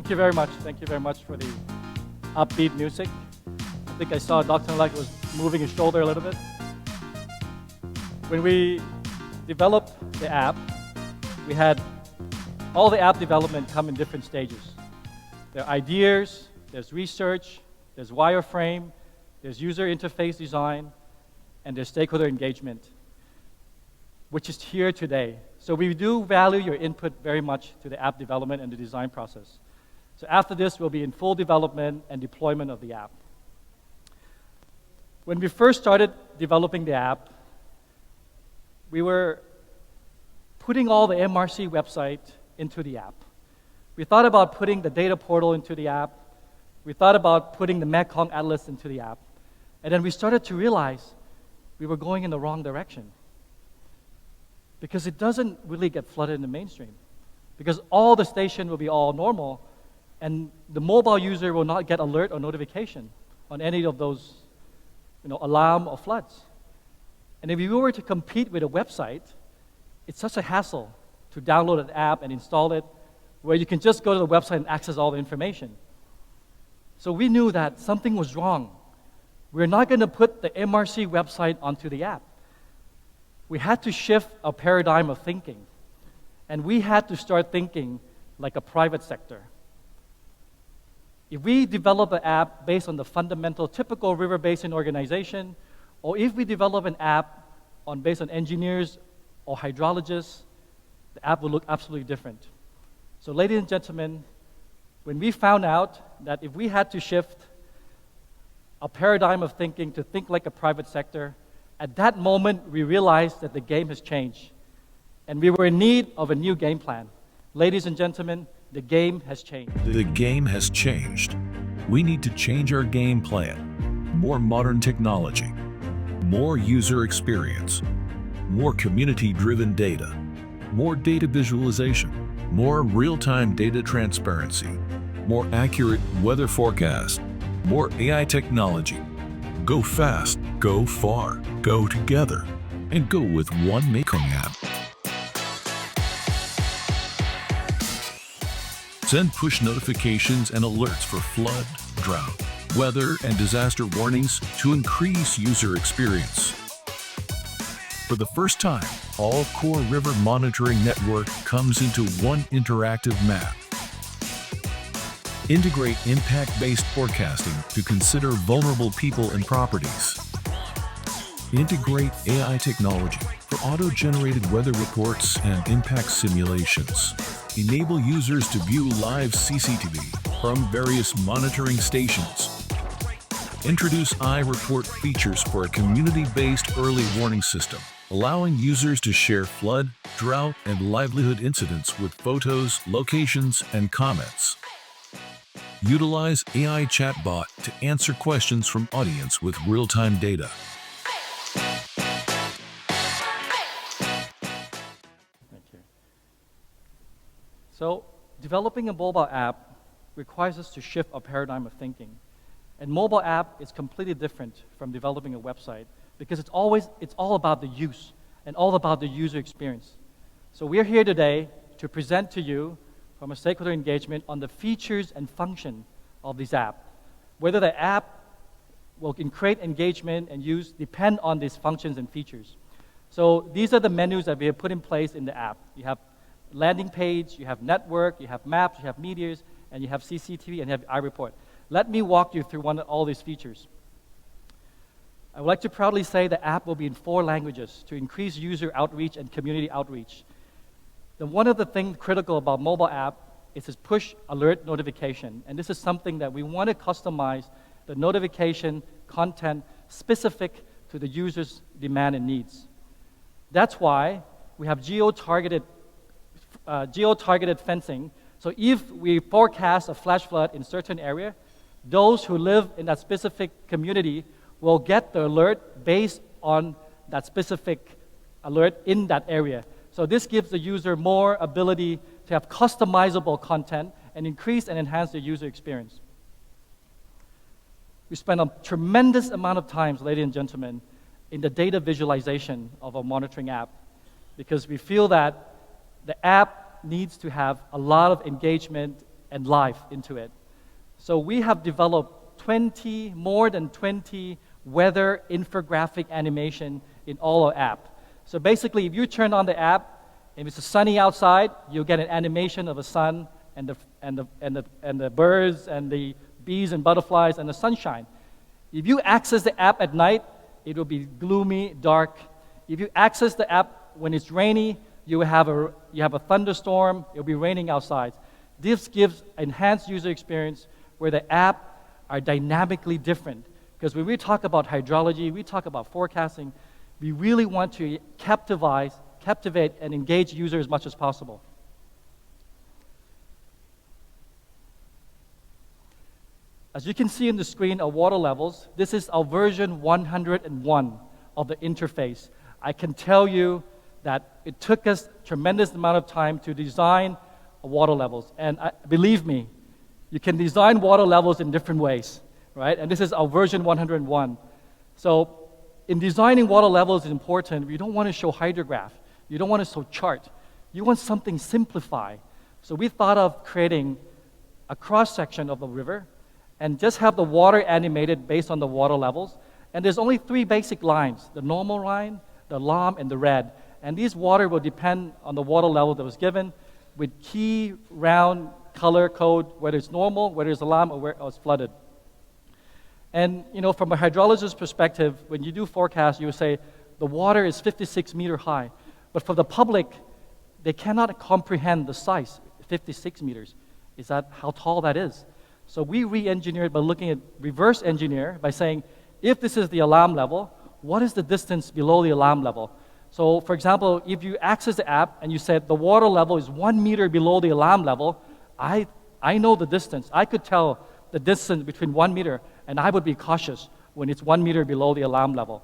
Thank you very much. Thank you very much for the upbeat music. I think I saw Dr. Lek was moving his shoulder a little bit. When we developed the app, we had all the app development come in different stages. There are ideas, there's research, there's wireframe, there's user interface design, and there's stakeholder engagement, which is here today. So we do value your input very much to the app development and the design process. So after this, we'll be in full development and deployment of the app. When we first started developing the app, we were putting all the MRC website into the app. We thought about putting the data portal into the app. We thought about putting the Mekong Atlas into the app. And then we started to realize we were going in the wrong direction, because it doesn't really get flooded in the mainstream, because all the station will be all normal, and the mobile user will not get alert or notification on any of those alarm or floods. And if we were to compete with a website, it's such a hassle to download an app and install it, where you can just go to the website and access all the information. So we knew that something was wrong. We're not going to put the MRC website onto the app. We had to shift our paradigm of thinking, and we had to start thinking like a private sector. If we develop an app based on the fundamental typical river basin organization, or if we develop an app based on engineers or hydrologists, the app will look absolutely different. So ladies and gentlemen, when we found out that if we had to shift a paradigm of thinking to think like a private sector, at that moment we realized that the game has changed, and we were in need of a new game plan. Ladies and gentlemen, the game has changed. The game has changed. We need to change our game plan. More modern technology, more user experience, more community-driven data, more data visualization, more real-time data transparency, more accurate weather forecast, more AI technology. Go fast, go far, go together, and go with one Mekong app. Send push notifications and alerts for flood, drought, weather, and disaster warnings to increase user experience. For the first time, all core river monitoring network comes into one interactive map. Integrate impact-based forecasting to consider vulnerable people and properties. Integrate AI technology for auto-generated weather reports and impact simulations. Enable users to view live CCTV from various monitoring stations. Introduce iReport features for a community-based early warning system, allowing users to share flood, drought, and livelihood incidents with photos, locations, and comments. Utilize AI chatbot to answer questions from audience with real-time data. Thank you. So, developing a mobile app requires us to shift our paradigm of thinking. And mobile app is completely different from developing a website, because it's all about the use and all about the user experience. So we're here today to present to you from a stakeholder engagement on the features and function of this app. Whether the app will create engagement and use depend on these functions and features. So these are the menus that we have put in place in the app. You have landing page, you have network, you have maps, you have meteors, and you have CCTV, and you have iReport. Let me walk you through all these features. I would like to proudly say the app will be in 4 languages to increase user outreach and community outreach. One of the things critical about mobile app is this push alert notification, and this is something that we want to customize the notification content specific to the user's demand and needs. That's why we have geo-targeted fencing. So if we forecast a flash flood in a certain area, those who live in that specific community will get the alert based on that specific alert in that area. So this gives the user more ability to have customizable content and increase and enhance the user experience. We spend a tremendous amount of time, ladies and gentlemen, in the data visualization of our monitoring app, because we feel that the app needs to have a lot of engagement and life into it. So we have developed more than 20 weather infographic animation in all our app. So basically, if you turn on the app, if it's sunny outside, you'll get an animation of a sun and the birds and the bees and butterflies and the sunshine. If you access the app at night, it will be gloomy, dark. If you access the app when it's rainy, you have a thunderstorm, it'll be raining outside. This gives enhanced user experience where the app are dynamically different. Because when we talk about hydrology, we talk about forecasting, we really want to captivate and engage users as much as possible. As you can see on the screen, our water levels, this is our version 101 of the interface. I can tell you that it took us a tremendous amount of time to design water levels. And believe me, you can design water levels in different ways, right? And this is our version 101. So in designing water levels is important. You don't want to show hydrograph. You don't want to show chart. You want something simplified. So we thought of creating a cross-section of the river and just have the water animated based on the water levels. And there's only 3 basic lines, the normal line, the alarm, and the red. And these water will depend on the water level that was given with key round color code, whether it's normal, whether it's alarm, or where it's flooded. And from a hydrologist's perspective, when you do forecast, you would say the water is 56 meter high. But for the public, they cannot comprehend the size, 56 meters. Is that how tall that is? So we re-engineered by looking at reverse engineer by saying, if this is the alarm level, what is the distance below the alarm level? So for example, if you access the app and you said the water level is 1 meter below the alarm level, I know the distance. I could tell the distance between 1 meter, and I would be cautious when it's 1 meter below the alarm level.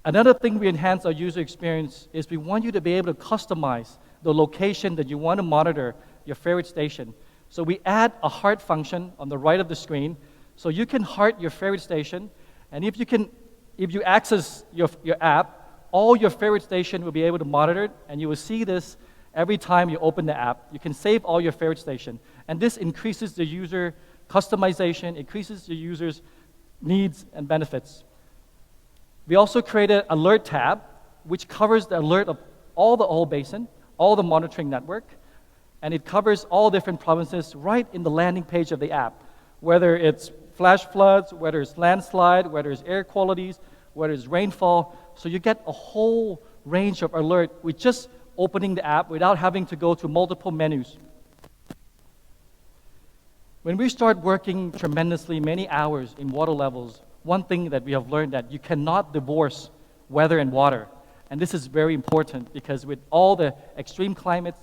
Another thing we enhance our user experience is we want you to be able to customize the location that you want to monitor your favorite station. So we add a heart function on the right of the screen, so you can heart your favorite station, and if you access your app, all your favorite station will be able to monitor it, and you will see this every time you open the app. You can save all your favorite station, and this increases the user customization, increases the user's needs and benefits. We also created an alert tab, which covers the alert of all the oil basin, all the monitoring network, and it covers all different provinces right in the landing page of the app, whether it's flash floods, whether it's landslide, whether it's air qualities, whether it's rainfall. So you get a whole range of alert with just opening the app without having to go to multiple menus. When we start working tremendously many hours in water levels, one thing that we have learned that you cannot divorce weather and water. And this is very important because with all the extreme climates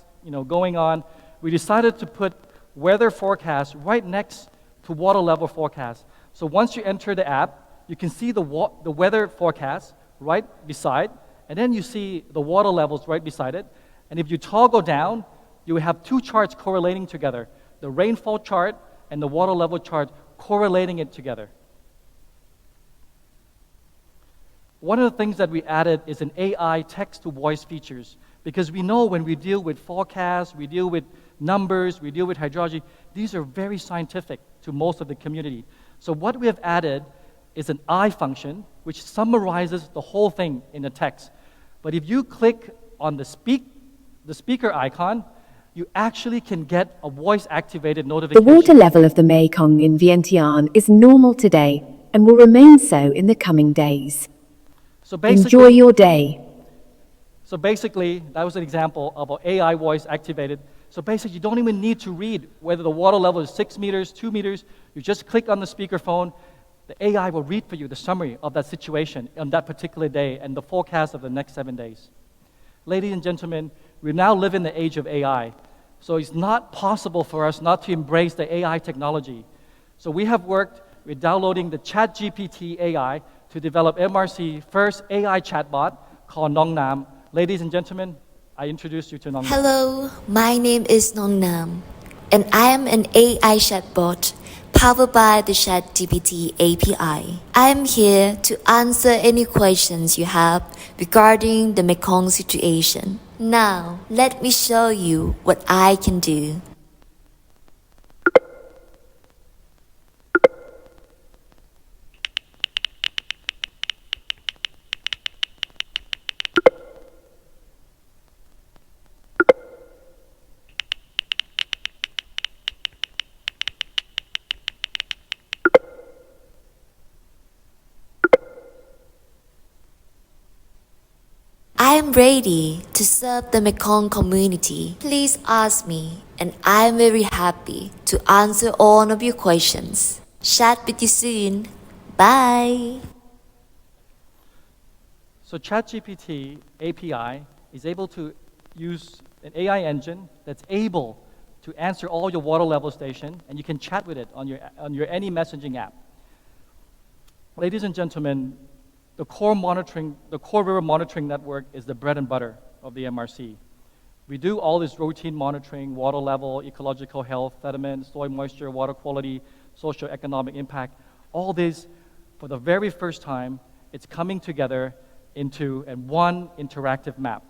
going on, we decided to put weather forecasts right next to water level forecast. So once you enter the app, you can see the weather forecast right beside, and then you see the water levels right beside it. And if you toggle down, you will have 2 charts correlating together, the rainfall chart and the water level chart correlating it together. One of the things that we added is an AI text-to-voice features, because we know when we deal with forecasts, we deal with numbers, we deal with hydrology, these are very scientific to most of the community. So what we have added is an I function, which summarizes the whole thing in a text. But if you click on the speaker icon, you actually can get a voice-activated notification. The water level of the Mekong in Vientiane is normal today and will remain so in the coming days. So Enjoy your day. So basically, that was an example of an AI voice activated. So basically, you don't even need to read whether the water level is 6 meters, 2 meters. You just click on the speakerphone. The AI will read for you the summary of that situation on that particular day and the forecast of the next 7 days. Ladies and gentlemen, we now live in the age of AI. So it's not possible for us not to embrace the AI technology. So we have worked with downloading the ChatGPT AI to develop MRC's first AI chatbot called Nong Nam. Ladies and gentlemen, I introduce you to Nong Nam. Hello, my name is Nong Nam, and I am an AI chatbot powered by the ChatGPT API. I am here to answer any questions you have regarding the Mekong situation. Now, let me show you what I can do. I am ready to serve the Mekong community. Please ask me, and I am very happy to answer all of your questions. Chat with you soon. Bye. So ChatGPT API is able to use an AI engine that's able to answer all your water level station, and you can chat with it on your any messaging app. Ladies and gentlemen, the core river monitoring network is the bread and butter of the MRC. We do all this routine monitoring, water level, ecological health, sediment, soil moisture, water quality, socio-economic impact. All this, for the very first time, it's coming together into one interactive map.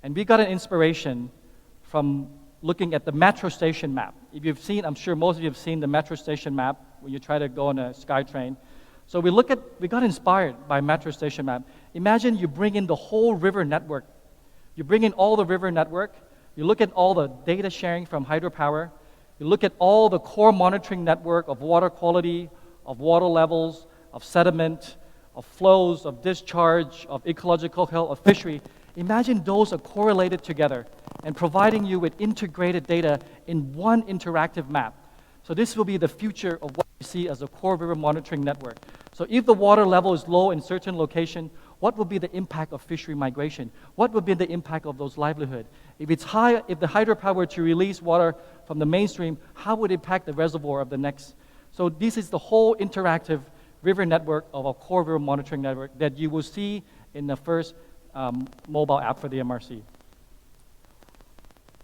And we got an inspiration from looking at the metro station map. If you've seen, I'm sure most of you have seen the metro station map when you try to go on a SkyTrain. So we got inspired by metro station map. Imagine you bring in the whole river network. You bring in all the river network. You look at all the data sharing from hydropower. You look at all the core monitoring network of water quality, of water levels, of sediment, of flows, of discharge, of ecological health, of fishery. Imagine those are correlated together and providing you with integrated data in one interactive map. So this will be the future of what we see as a core river monitoring network. So if the water level is low in certain location, what will be the impact of fishery migration? What will be the impact of those livelihood? If it's high, if the hydropower were to release water from the mainstream, how would it impact the reservoir of the next? So this is the whole interactive river network of a core river monitoring network that you will see in the first mobile app for the MRC.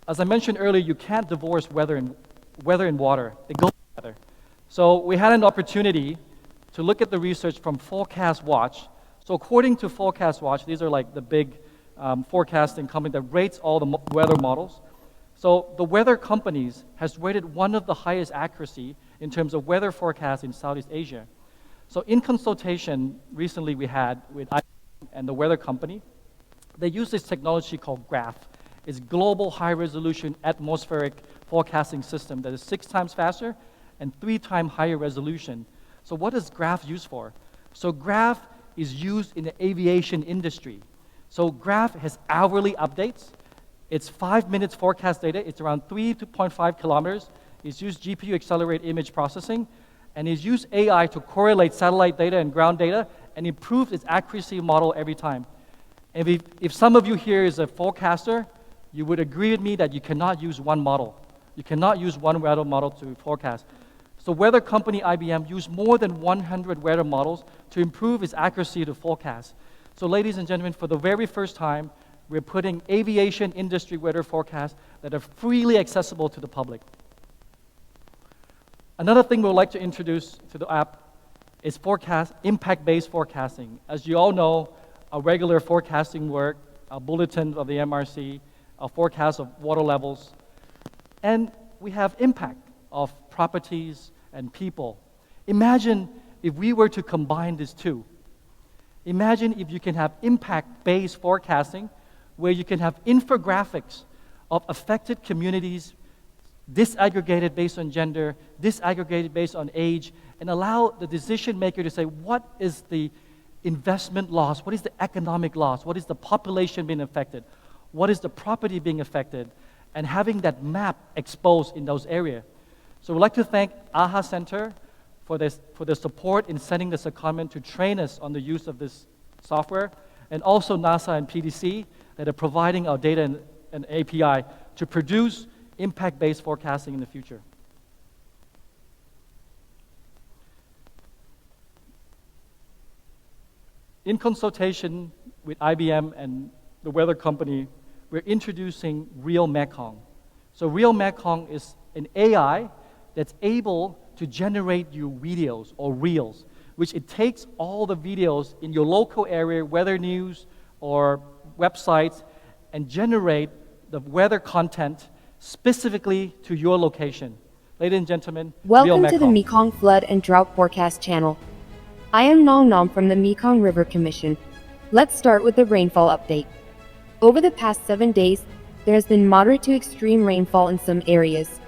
As I mentioned earlier, you can't divorce weather and water. They go together. So we had an opportunity to look at the research from Forecast Watch. So according to Forecast Watch, these are like the big forecasting company that rates all the weather models. So the weather companies has rated one of the highest accuracy in terms of weather forecast in Southeast Asia. So in consultation recently we had with IBM and the weather company, they use this technology called GRAPH. It's Global High Resolution Atmospheric Forecasting System that is 6 times faster and 3 times higher resolution. So what is GRAPH used for? So GRAPH is used in the aviation industry. So GRAPH has hourly updates. It's 5 minutes forecast data. It's around 3.5 kilometers. It's used GPU accelerated image processing, and it's used AI to correlate satellite data and ground data and improve its accuracy model every time. And if some of you here is a forecaster, you would agree with me that you cannot use one model. You cannot use one weather model to forecast. So weather company IBM used more than 100 weather models to improve its accuracy to forecast. So ladies and gentlemen, for the very first time, we're putting aviation industry weather forecasts that are freely accessible to the public. Another thing we'd like to introduce to the app is impact-based forecasting. As you all know, our regular forecasting work, our bulletins of the MRC, our forecast of water levels, and we have impact of properties and people. Imagine if we were to combine these two. Imagine if you can have impact-based forecasting where you can have infographics of affected communities, disaggregated based on gender, disaggregated based on age, and allow the decision maker to say, what is the investment loss? What is the economic loss? What is the population being affected? What is the property being affected? And having that map exposed in those areas. So we'd like to thank AHA Center for the support in sending this secondment to train us on the use of this software, and also NASA and PDC that are providing our data and API to produce impact-based forecasting in the future. In consultation with IBM and the weather company, we're introducing Real Mekong. So Real Mekong is an AI that's able to generate you videos or reels, which it takes all the videos in your local area, weather news or websites, and generate the weather content specifically to your location. Ladies and gentlemen, Welcome real to the Mekong Flood and Drought Forecast channel. I am Nong Nom from the Mekong River Commission. Let's start with the rainfall update. Over the past 7 days, there has been moderate to extreme rainfall in some areas.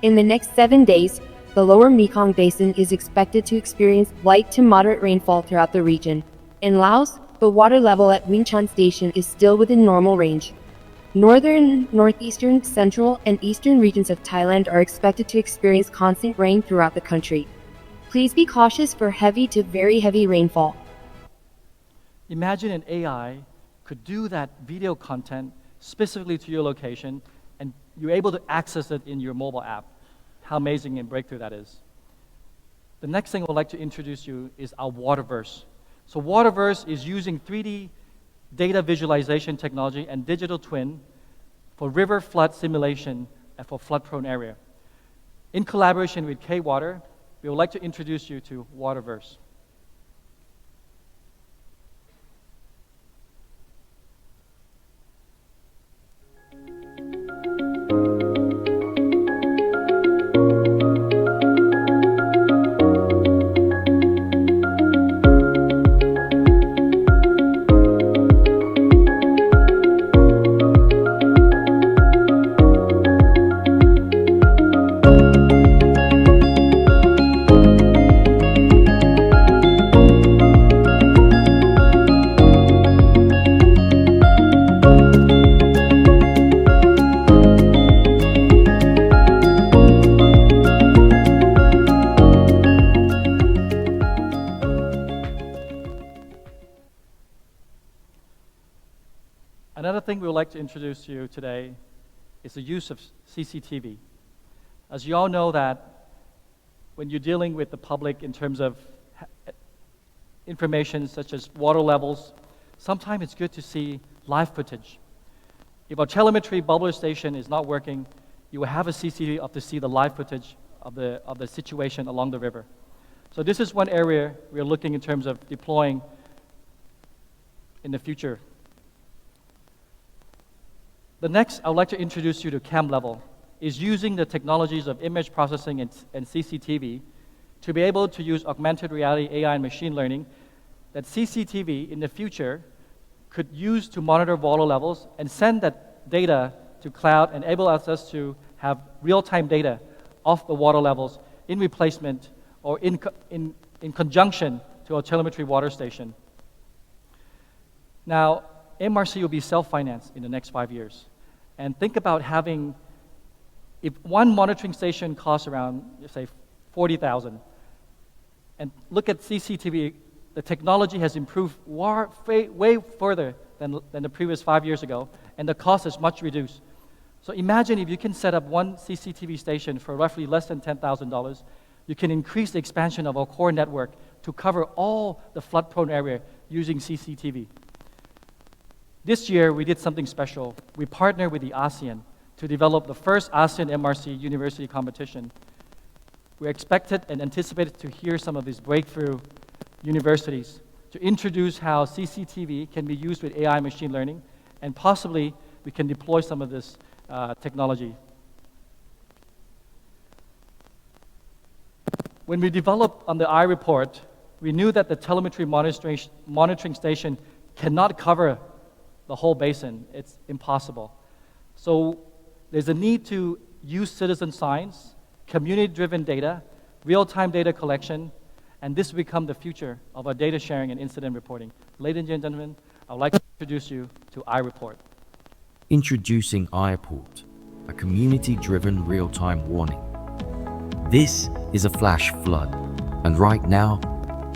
In the next 7 days, the lower Mekong Basin is expected to experience light to moderate rainfall throughout the region. In Laos, the water level at Winchan Station is still within normal range. Northern, northeastern, central, and eastern regions of Thailand are expected to experience constant rain throughout the country. Please be cautious for heavy to very heavy rainfall. Imagine an AI could do that video content specifically to your location, and you're able to access it in your mobile app. How amazing and breakthrough that is. The next thing I would like to introduce you is our Waterverse. So Waterverse is using 3D data visualization technology and digital twin for river flood simulation and for flood-prone area. In collaboration with K-Water, we would like to introduce you to Waterverse. Another thing we would like to introduce to you today is the use of CCTV. As you all know that when you're dealing with the public in terms of information such as water levels, sometimes it's good to see live footage. If our telemetry bubbler station is not working, you will have a CCTV to see the live footage of the situation along the river. So this is one area we're looking in terms of deploying in the future. The next, I would like to introduce you to cam level, is using the technologies of image processing and CCTV to be able to use augmented reality, AI, and machine learning that CCTV in the future could use to monitor water levels and send that data to cloud and enable us to have real-time data of the water levels in replacement or in conjunction to our telemetry water station. Now, MRC will be self-financed in the next 5 years. And think about having, if one monitoring station costs around, say, 40,000, and look at CCTV, the technology has improved way further than the previous 5 years ago, and the cost is much reduced. So imagine if you can set up one CCTV station for roughly less than $10,000, you can increase the expansion of our core network to cover all the flood-prone area using CCTV. This year, we did something special. We partnered with the ASEAN to develop the first ASEAN MRC university competition. We're expected and anticipated to hear some of these breakthrough universities to introduce how CCTV can be used with AI machine learning, and possibly we can deploy some of this technology. When we developed on the iReport, we knew that the telemetry monitoring station cannot cover the whole basin. It's impossible. So there's a need to use citizen science, community-driven data, real-time data collection, and this will become the future of our data sharing and incident reporting. Ladies and gentlemen, I would like to introduce you to iReport. Introducing iReport, a community-driven real-time warning. This is a flash flood, and right now,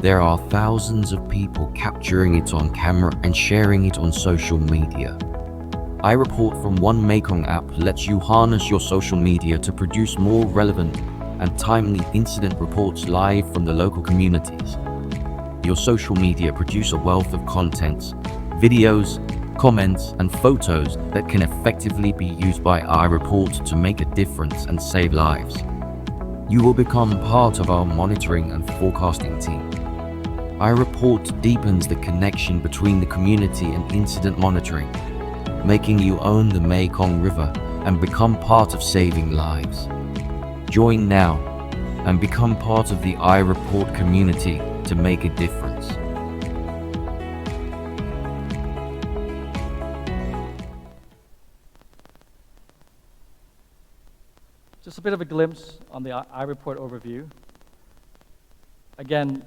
there are thousands of people capturing it on camera and sharing it on social media. iReport from One Mekong app lets you harness your social media to produce more relevant and timely incident reports live from the local communities. Your social media produce a wealth of content, videos, comments, and photos that can effectively be used by iReport to make a difference and save lives. You will become part of our monitoring and forecasting team. iReport deepens the connection between the community and incident monitoring. making you own the Mekong River and become part of saving lives. Join now and become part of the iReport community to make a difference. Just a bit of a glimpse on the iReport overview. Again,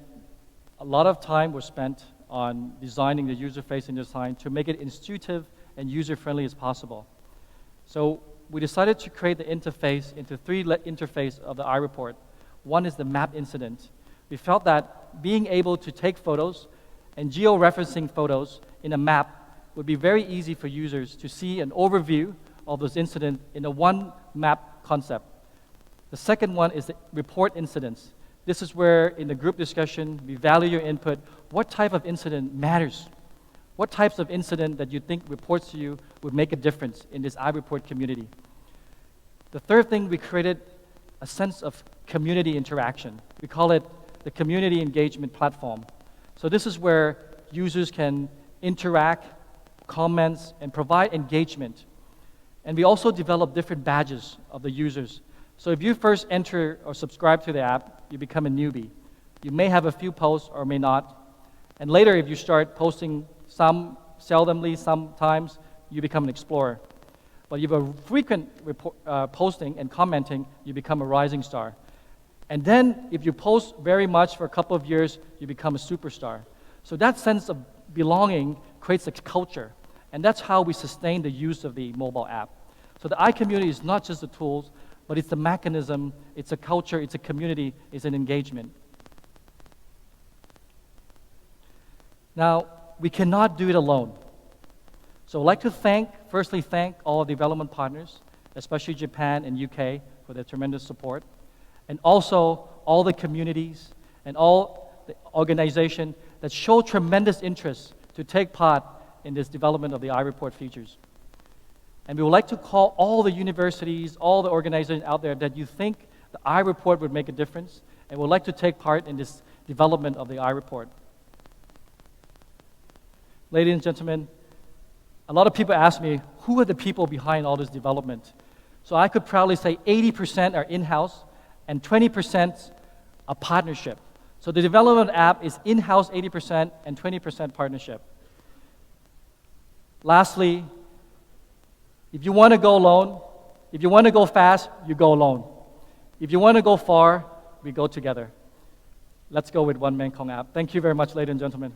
a lot of time was spent on designing the user-facing design to make it intuitive and user-friendly as possible. So we decided to create the interface into three interfaces of the iReport. One is the map incident. We felt that being able to take photos and geo-referencing photos in a map would be very easy for users to see an overview of those incidents in a one map concept. The second one is the report incidents. This is where, in the group discussion, we value your input. What type of incident matters? What types of incident that you think reports to you would make a difference in this iReport community? The third thing, we created a sense of community interaction. We call it the community engagement platform. So this is where users can interact, comments, and provide engagement. And we also develop different badges of the users. So if you first enter or subscribe to the app, you become a newbie. You may have a few posts or may not. And later, if you start posting some seldomly, sometimes, you become an explorer. But if you have a frequent posting and commenting, you become a rising star. And then, if you post very much for a couple of years, you become a superstar. So that sense of belonging creates a culture. And that's how we sustain the use of the mobile app. So the iCommunity is not just the tools, but it's a mechanism, it's a culture, it's a community, it's an engagement. Now, we cannot do it alone. So I'd like to firstly thank all development partners, especially Japan and UK, for their tremendous support, and also all the communities and all the organizations that show tremendous interest to take part in this development of the iReport features. And we would like to call all the universities, all the organizations out there that you think the iReport would make a difference, and would like to take part in this development of the iReport. Ladies and gentlemen, a lot of people ask me, who are the people behind all this development? So I could proudly say 80% are in-house and 20% a partnership. So the development app is in-house 80% and 20% partnership. Lastly, if you want to go alone, if you want to go fast, you go alone. If you want to go far, we go together. Let's go with One Mekong app. Thank you very much, ladies and gentlemen.